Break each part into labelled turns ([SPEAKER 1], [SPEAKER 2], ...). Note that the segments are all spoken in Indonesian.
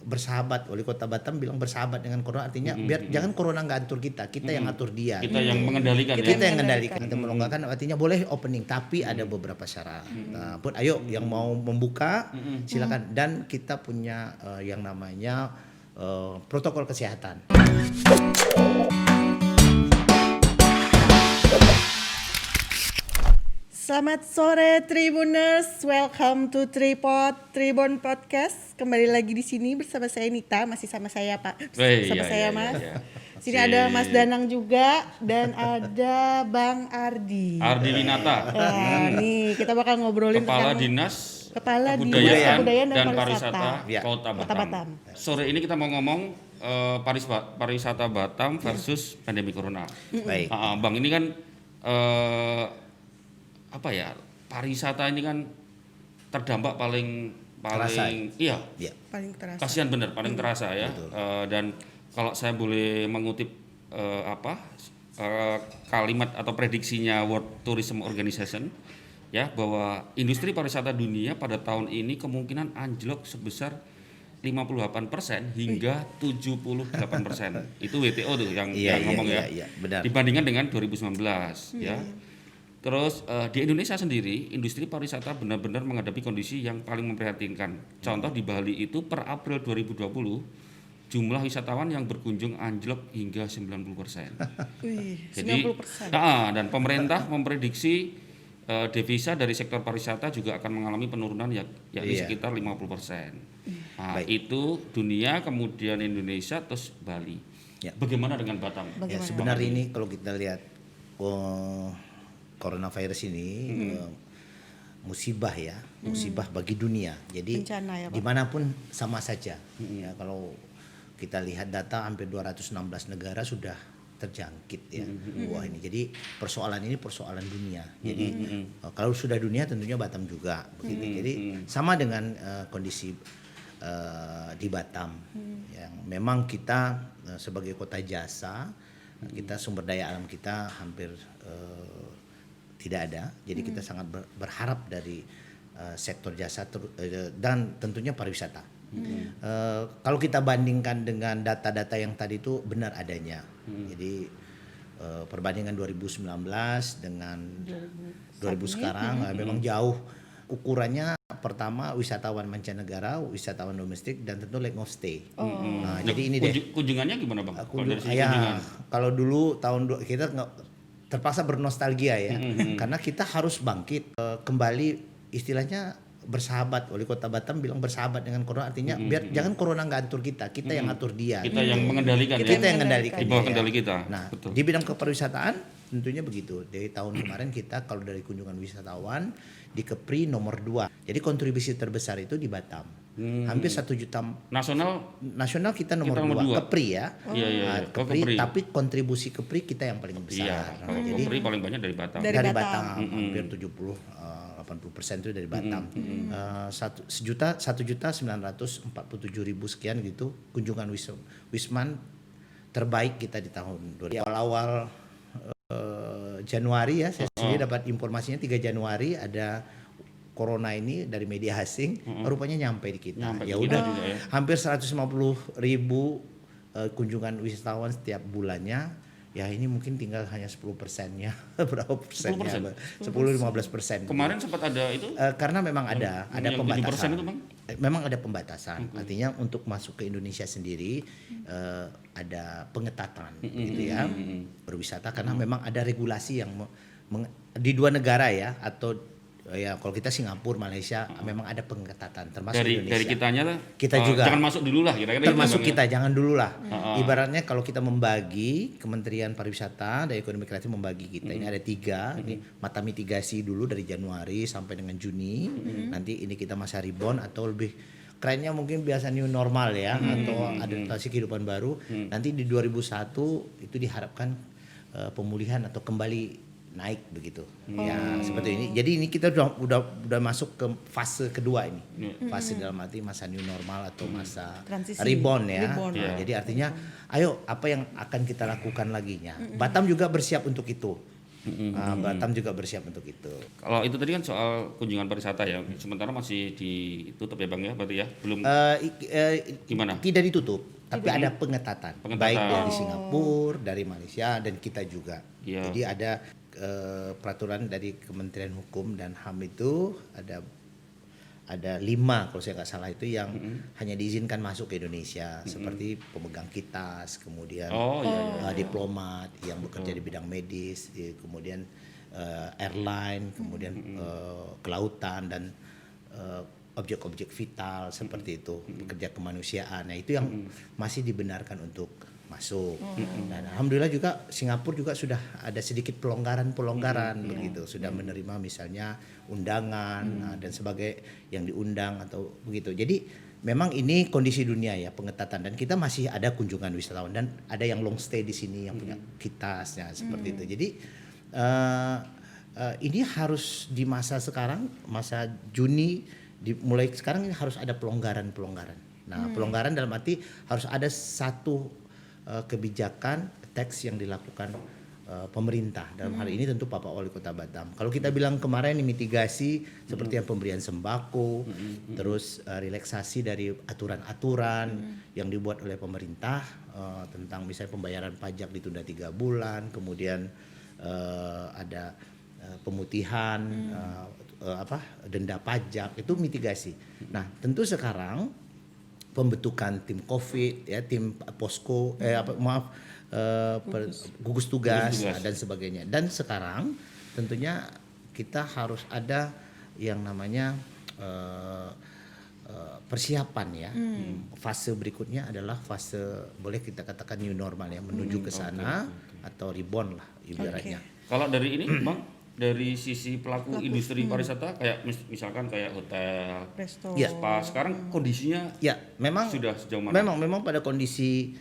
[SPEAKER 1] bersahabat. Wali Kota Batam bilang bersahabat dengan corona, artinya biar jangan corona nggak atur kita yang atur dia.
[SPEAKER 2] Kita yang mengendalikan.
[SPEAKER 1] Kita yang mengendalikan. Kita melonggarkan artinya boleh opening, tapi ada beberapa syarat. Nah, pun ayo yang mau membuka silakan, dan kita punya yang namanya protokol kesehatan.
[SPEAKER 3] Selamat sore Tribuners, welcome to Tribun Podcast. Kembali lagi di sini bersama saya Nita, masih sama saya Pak, Mas. Sini ada Mas Danang juga dan ada Bang Ardi.
[SPEAKER 2] Ardi Winata.
[SPEAKER 3] Nih kita bakal ngobrolin
[SPEAKER 2] Kepala
[SPEAKER 3] tentang
[SPEAKER 2] Dinas
[SPEAKER 3] Kebudayaan
[SPEAKER 2] dan Pariwisata
[SPEAKER 3] Kota Batam.
[SPEAKER 2] Sore ini kita mau ngomong pariwisata Batam versus pandemi corona.
[SPEAKER 1] Baik.
[SPEAKER 2] Bang, ini kan pariwisata ini kan terdampak paling
[SPEAKER 1] Terasa,
[SPEAKER 2] iya.
[SPEAKER 3] Paling terasa.
[SPEAKER 2] Kasihan bener, paling terasa ya. Dan kalau saya boleh mengutip kalimat atau prediksinya World Tourism Organization ya, bahwa industri pariwisata dunia pada tahun ini kemungkinan anjlok sebesar 58% hingga 78%. Itu WTO tuh yang ngomong ya.
[SPEAKER 1] Benar.
[SPEAKER 2] Dibandingkan dengan 2019 ya. Terus di Indonesia sendiri, industri pariwisata benar-benar menghadapi kondisi yang paling memprihatinkan. Contoh di Bali itu per April 2020, jumlah wisatawan yang berkunjung anjlok hingga 90%. Jadi,
[SPEAKER 3] 90%.
[SPEAKER 2] Dan pemerintah memprediksi devisa dari sektor pariwisata juga akan mengalami penurunan yakni sekitar 50%. Nah, itu dunia, kemudian Indonesia, terus Bali. Ya. Bagaimana dengan Batam?
[SPEAKER 1] Ya, sebenarnya ini kalau kita lihat coronavirus ini musibah bagi dunia. Jadi
[SPEAKER 3] bencana, ya, Pak?
[SPEAKER 1] dimanapun sama saja. Ya, kalau kita lihat data hampir 216 negara sudah terjangkit ya. Wah ini jadi persoalan ini persoalan dunia. Jadi kalau sudah dunia tentunya Batam juga begitu. Jadi sama dengan kondisi di Batam yang memang kita sebagai kota jasa, kita sumber daya alam kita hampir tidak ada, jadi kita sangat berharap dari sektor jasa dan tentunya pariwisata. Kalau kita bandingkan dengan data-data yang tadi itu benar adanya, jadi perbandingan 2019 dengan 2000 sekarang memang jauh. Ukurannya pertama wisatawan mancanegara, wisatawan domestik, dan tentu length of stay. Nah, jadi ini deh.
[SPEAKER 2] Kunjungannya gimana Bang?
[SPEAKER 1] Kalau dulu kita terpaksa bernostalgia ya, karena kita harus bangkit kembali, istilahnya bersahabat. Wali Kota Batam bilang bersahabat dengan corona, artinya biar jangan corona nggak atur kita yang atur dia.
[SPEAKER 2] Kita yang mengendalikan.
[SPEAKER 1] Kita yang mengendalikan.
[SPEAKER 2] Di bawah kendali kita.
[SPEAKER 1] Nah,
[SPEAKER 2] betul.
[SPEAKER 1] Di bidang kepariwisataan tentunya begitu. Dari tahun kemarin kita kalau dari kunjungan wisatawan di Kepri nomor 2. Jadi kontribusi terbesar itu di Batam. Hampir 1 juta. Nasional kita nomor 2. Kepri ya. Kepri, tapi kontribusi Kepri kita yang paling besar.
[SPEAKER 2] Jadi Kepri paling banyak dari Batam.
[SPEAKER 3] Dari Batam.
[SPEAKER 1] Hampir 80% itu dari Batam. 1.947.000 sekian gitu kunjungan Wisman terbaik kita di tahun 2000. Di awal-awal Januari ya, saya sendiri dapat informasinya 3 Januari ada corona ini dari media asing, rupanya nyampe di kita. Ya udah, hampir 150.000 kunjungan wisatawan setiap bulannya. Ya ini mungkin tinggal hanya 10%-nya, berapa persennya? 10-15%.
[SPEAKER 2] Kemarin sempat ada itu?
[SPEAKER 1] Karena memang ada pembatasan.
[SPEAKER 2] Itu, Bang?
[SPEAKER 1] Memang ada pembatasan. Artinya untuk masuk ke Indonesia sendiri ada pengetatan, gitu ya, berwisata, karena memang ada regulasi yang di 2 negara ya, atau ya kalau kita Singapura, Malaysia memang ada pengetatan, termasuk Indonesia. Dari kita juga
[SPEAKER 2] jangan masuk dulu lah, kira-kira
[SPEAKER 1] termasuk
[SPEAKER 2] itu,
[SPEAKER 1] kita jangan dulu lah. Ibaratnya kalau kita membagi, Kementerian Pariwisata dan Ekonomi Kreatif membagi kita ini ada 3, ini mata mitigasi dulu dari Januari sampai dengan Juni. Nanti ini kita masa rebound atau lebih kerennya mungkin biasa new normal ya, atau adaptasi kehidupan baru. Nanti di 2001 itu diharapkan pemulihan atau kembali naik begitu. Ya seperti ini. Jadi ini kita udah masuk ke fase kedua ini. Fase dalam arti masa new normal atau masa
[SPEAKER 3] transisi,
[SPEAKER 1] rebound ya. Nah, jadi artinya ayo apa yang akan kita lakukan laginya. Batam juga bersiap untuk itu. Batam juga bersiap untuk itu.
[SPEAKER 2] Kalau itu tadi kan soal kunjungan pariwisata ya, sementara masih ditutup ya Bang ya, berarti ya belum gimana?
[SPEAKER 1] Tidak ditutup, tapi ada pengetatan.
[SPEAKER 2] Pengetatan.
[SPEAKER 1] Baik dari Singapura, dari Malaysia, dan kita juga.
[SPEAKER 2] Iya.
[SPEAKER 1] Jadi ada peraturan dari Kementerian Hukum dan HAM itu ada 5 kalau saya nggak salah itu yang hanya diizinkan masuk ke Indonesia, seperti pemegang kitas, kemudian diplomat yang bekerja di bidang medis, kemudian airline, kemudian kelautan dan objek-objek vital seperti itu, pekerja kemanusiaan. Nah itu yang masih dibenarkan untuk masuk. Dan alhamdulillah juga Singapura juga sudah ada sedikit pelonggaran begitu, sudah menerima misalnya undangan dan sebagai yang diundang atau begitu. Jadi memang ini kondisi dunia ya, pengetatan, dan kita masih ada kunjungan wisatawan dan ada yang long stay di sini yang punya kitasnya seperti itu. Jadi ini harus di masa sekarang, masa Juni mulai sekarang ini harus ada pelonggaran. Nah, pelonggaran dalam arti harus ada satu kebijakan teks yang dilakukan pemerintah. Dalam hal ini tentu Bapak Wali Kota Batam. Kalau kita bilang kemarin mitigasi seperti yang pemberian sembako, terus relaksasi dari aturan-aturan yang dibuat oleh pemerintah tentang misalnya pembayaran pajak ditunda 3 bulan, kemudian ada pemutihan denda pajak, itu mitigasi. Nah, tentu sekarang pembentukan tim COVID ya, tim posko gugus tugas dan sebagainya. Dan sekarang tentunya kita harus ada yang namanya persiapan ya. Fase berikutnya adalah fase boleh kita katakan new normal ya, menuju ke sana atau rebound lah ibaratnya.
[SPEAKER 2] Kalau dari ini Bang, dari sisi pelaku industri pariwisata kayak misalkan kayak hotel,
[SPEAKER 3] resto,
[SPEAKER 2] spa, sekarang kondisinya
[SPEAKER 1] ya memang
[SPEAKER 2] sudah sejauh mana?
[SPEAKER 1] Memang pada kondisi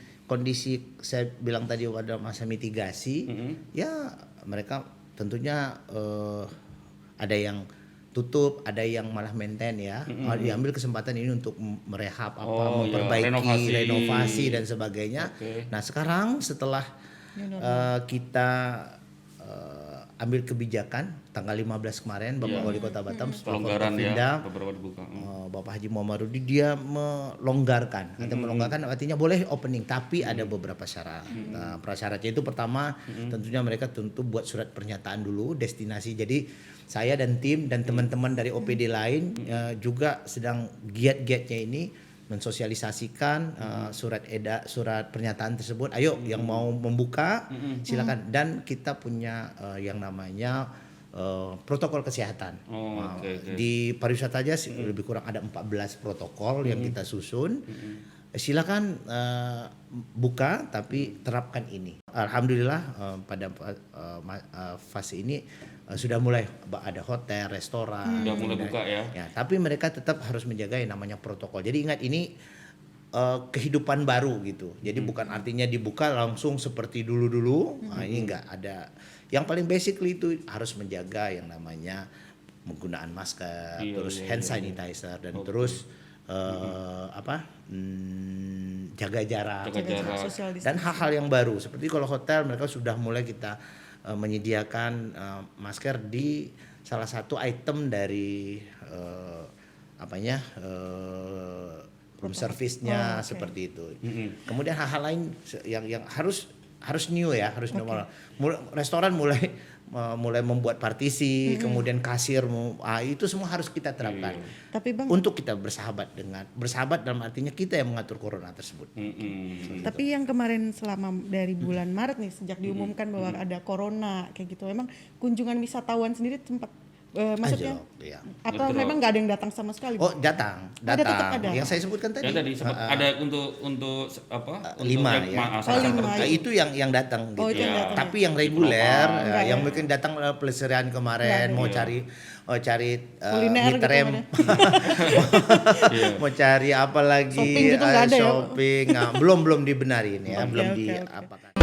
[SPEAKER 1] saya bilang tadi pada masa mitigasi, ya mereka tentunya ada yang tutup, ada yang malah maintain ya, diambil kesempatan ini untuk merehab memperbaiki, renovasi dan sebagainya. Nah sekarang setelah kita ambil kebijakan tanggal 15 kemarin Bapak Wali Kota Batam
[SPEAKER 2] pelonggaran ya, beberapa dibuka.
[SPEAKER 1] Bapak Haji Muhammad Rudi dia melonggarkan. Melonggarkan artinya boleh opening tapi ada beberapa syarat. Nah, prasyaratnya itu pertama tentunya mereka buat surat pernyataan dulu destinasi. Jadi saya dan tim dan teman-teman dari OPD lain juga sedang giat-giatnya ini mensosialisasikan surat pernyataan tersebut. Ayo yang mau membuka silakan, dan kita punya yang namanya protokol kesehatan. Di pariwisata aja lebih kurang ada 14 protokol yang kita susun. Silakan buka tapi terapkan ini. Alhamdulillah pada fase ini sudah mulai ada hotel, restoran,
[SPEAKER 2] sudah mulai buka ya.
[SPEAKER 1] Tapi mereka tetap harus menjaga yang namanya protokol. Jadi ingat ini kehidupan baru gitu. Jadi bukan artinya dibuka langsung seperti dulu-dulu. Nah, ini enggak ada. Yang paling basically itu harus menjaga yang namanya penggunaan masker, terus hand sanitizer dan terus jaga jarak. Dan hal-hal yang baru seperti kalau hotel mereka sudah mulai kita menyediakan masker di salah satu item dari room service-nya seperti itu. Kemudian hal-hal lain yang harus new ya, harus normal. Restoran mulai membuat partisi, kemudian kasir, itu semua harus kita terapkan.
[SPEAKER 3] Tapi Bang,
[SPEAKER 1] untuk kita bersahabat dalam artinya kita yang mengatur corona tersebut.
[SPEAKER 3] Tapi yang kemarin selama dari bulan Maret nih sejak diumumkan bahwa ada corona kayak gitu, emang kunjungan wisatawan sendiri sempat maksudnya atau memang nggak ada yang datang sama sekali?
[SPEAKER 1] Oh datang.
[SPEAKER 3] Ada.
[SPEAKER 1] Yang saya sebutkan tadi.
[SPEAKER 2] Ya, tadi sempat ada untuk apa?
[SPEAKER 1] 5 ya. Itu yang datang gitu.
[SPEAKER 3] Itu yang datang.
[SPEAKER 1] Tapi yang reguler yang mungkin datang pelesirian kemarin mau cari mitrem, mau cari apa lagi shopping, belum dibenarin ya, belum diapakan.